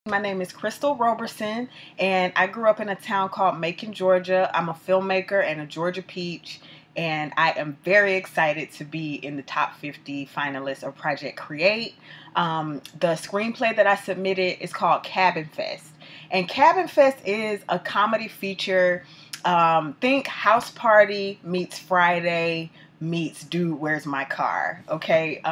My name is Crystle Roberson, and I grew up in a town called Macon, Georgia. I'm a filmmaker and a Georgia peach, and I am very excited to be in the top 50 finalists of Project Create. The screenplay that I submitted is called Cabinfest, and Cabinfest is a comedy feature. Think House Party meets Friday meets Dude, Where's My Car? Okay.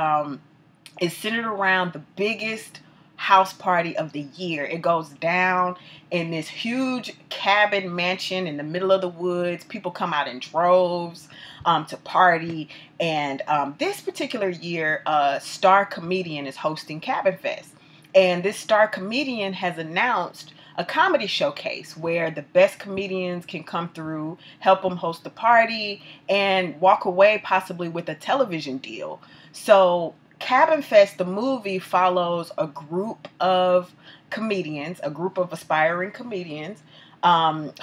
It's centered around the biggest house party of the year. It goes down in this huge cabin mansion in the middle of the woods. People come out in droves to party. And this particular year, a star comedian is hosting Cabin Fest. And this star comedian has announced a comedy showcase where the best comedians can come through, help them host the party, and walk away possibly with a television deal. So Cabin Fest, the movie, follows a group of comedians, a group of aspiring comedians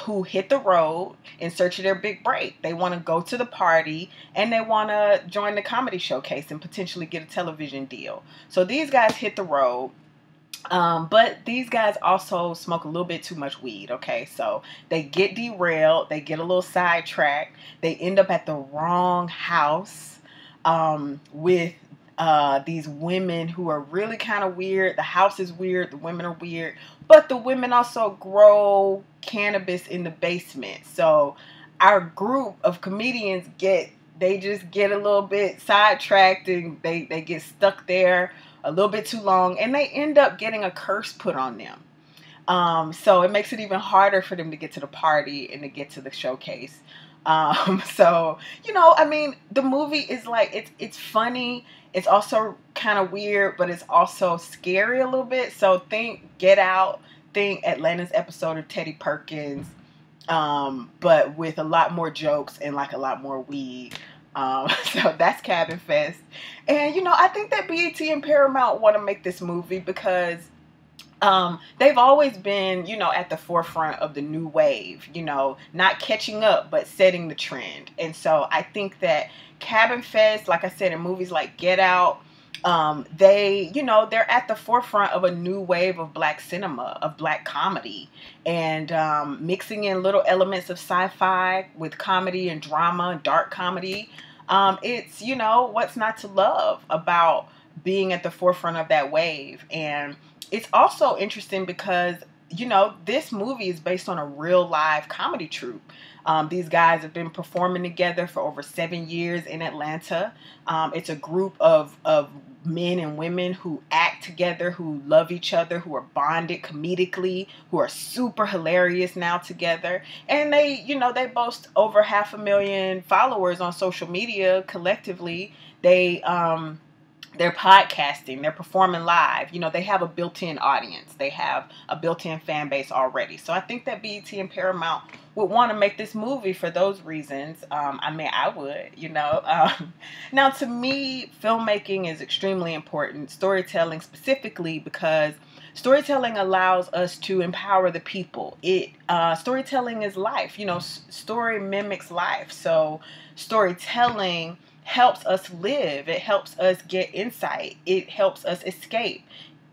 who hit the road in search of their big break. They want to go to the party and they want to join the comedy showcase and potentially get a television deal. So these guys hit the road. But these guys also smoke a little bit too much weed, okay? So they get derailed, they get a little sidetracked, they end up at the wrong house with these women who are really kind of weird. The house is weird, the women are weird, but the women also grow cannabis in the basement. So our group of comedians just get a little bit sidetracked and they get stuck there a little bit too long and they end up getting a curse put on them. So it makes it even harder for them to get to the party and to get to the showcase. So, I mean, the movie is like, it's funny. It's also kind of weird, but it's also scary a little bit. So think Get Out, think Atlanta's episode of Teddy Perkins, but with a lot more jokes and like a lot more weed. So that's Cabin Fest. And, I think that BET and Paramount want to make this movie because they've always been, at the forefront of the new wave, not catching up, but setting the trend. And so I think that Cabin Fest, like I said, in movies like Get Out, they're at the forefront of a new wave of black cinema, of black comedy, and mixing in little elements of sci-fi with comedy and drama and dark comedy. It's, what's not to love about being at the forefront of that wave. And it's also interesting because, this movie is based on a real live comedy troupe. These guys have been performing together for over 7 years in Atlanta. It's a group of men and women who act together, who love each other, who are bonded comedically, who are super hilarious now together. And they boast over 500,000 followers on social media collectively. They're podcasting, they're performing live. They have a built-in audience. They have a built-in fan base already. So I think that BET and Paramount would want to make this movie for those reasons. I would, Now, to me, filmmaking is extremely important. Storytelling specifically because storytelling allows us to empower the people. Storytelling is life. Story mimics life. So storytelling helps us live. It helps us get insight. It helps us escape.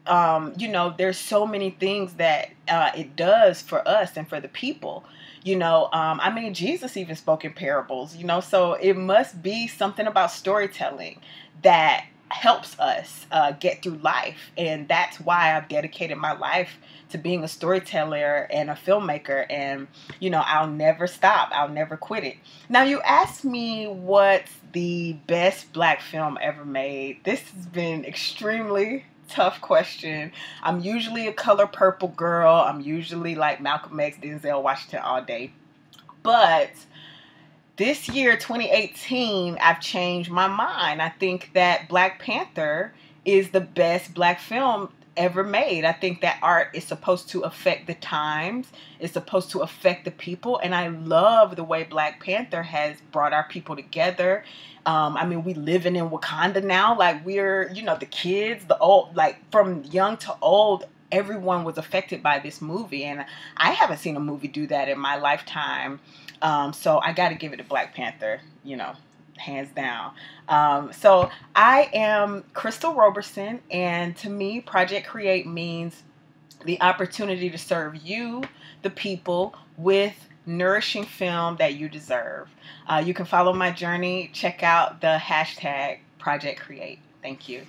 There's so many things that it does for us and for the people. Jesus even spoke in parables, so it must be something about storytelling that helps us get through life. And that's why I've dedicated my life to being a storyteller and a filmmaker. And, I'll never stop. I'll never quit it. Now, you asked me what's the best black film ever made. This has been extremely tough question. I'm usually a Color Purple girl. I'm usually like Malcolm X, Denzel Washington all day. But this year, 2018, I've changed my mind. I think that Black Panther is the best black film ever made. I think that art is supposed to affect the times. It's supposed to affect the people. And I love the way Black Panther has brought our people together. We living in Wakanda now. Like we're, the kids, the old, like from young to old, everyone was affected by this movie. And I haven't seen a movie do that in my lifetime. So I got to give it to Black Panther, hands down. So I am Crystle Roberson, and to me, Project Create means the opportunity to serve you, the people, with nourishing film that you deserve. You can follow my journey. Check out the hashtag Project Create. Thank you.